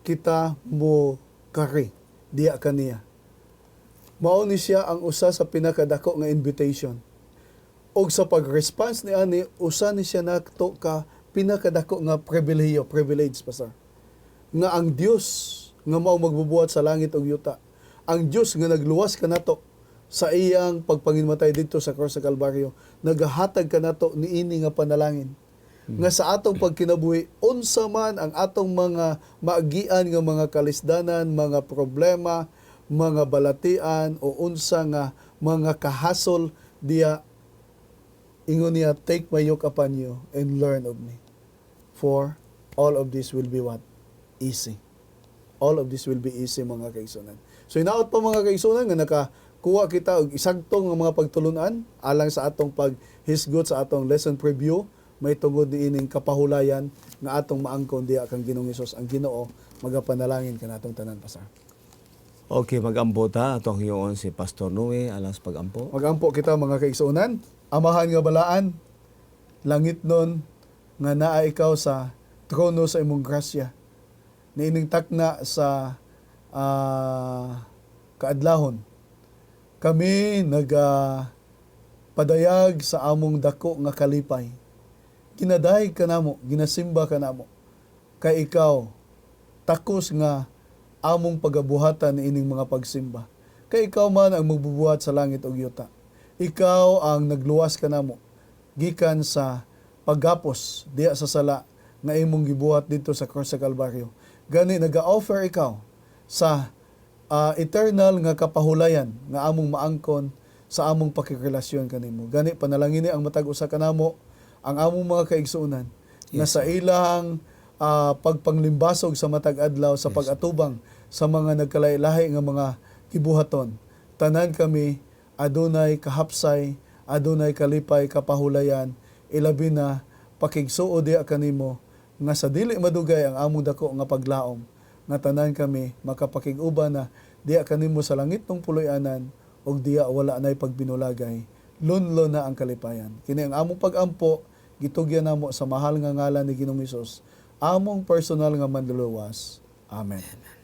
kita mo kari, diya kaniya. Mao ni siya ang usa sa pinakadako nga invitation. Og sa pag-response ni ani, usa ni siya nato ka pinakadako nga privilege, pastor. Nga ang Dios nga mao magbubuhat sa langit ug yuta, ang Dios nga nagluwas kanato sa iyang pagpanginmatay dito sa krus sa Kalbaryo, nagahatag kanato niini nga panalangin. Nga sa atong pagkinabuhi, unsa man ang atong mga maagian nga mga kalisdanan, mga problema, mga balatian o unsa nga mga kahasol diya, ingon niya, take my yoke upon you and learn of me. For all of this will be what? Easy. All of this will be easy, mga kaigsunan. So inaot pa mga kaigsunan nga nakakuha kita og isagtong nga mga pagtulunan alang sa atong paghisgot sa atong lesson preview, may tungod niining kapahulayan nga atong maangkon diya kang Ginoong Hesus ang Ginoo, magapanalangin kanatong tanan, pastor. Okay, mag-ampo ta. Atong hiyoon si Pastor Noe alas pag-ampo. Magampo kita mga kaigsunan, amahan nga balaan, langit nun nga naa ikaw sa trono sa imong grasya. Niining takna sa kaadlahon. Kami padayag sa among dako nga kalipay. Ginadayeg ka namo, ginasimba ka namo. Kay ikaw, takos nga among pagabuhatan ni ining mga pagsimba. Kay ikaw man ang magbubuhat sa langit ug yuta. Ikaw ang nagluwas kanamo gikan sa paggapos diya sa sala nga imong gibuhat dito sa krus sa Kalbaryo. Gani naga-offer ikaw sa eternal nga kapahulayan nga among maangkon sa among pakirelasyon kanimo. Gani panalangin ni ang matag usa kanamo ang among mga kaigsuonan nga sa ilang pagpanglimbasog sa matag adlaw sa pag-atubang sa mga nagkalahi-lahi nga mga kibuhaton. Tanan kami adunay kahapsay, adunay kalipay, kapahulayan, ilabi na pakigsuo diya kanimo nga sa dili madugay ang among dako nga paglaom, nga tanan kami makapakig-uban na diya kanimo sa langit ng puloy-anan ug diya wala nay pagbinulagay, lunlo na ang kalipayan. Kini ang among pag-ampo gitugyan namo sa mahal nga ngalan ni Ginoong Hesus, among personal nga manluluwas. Amen.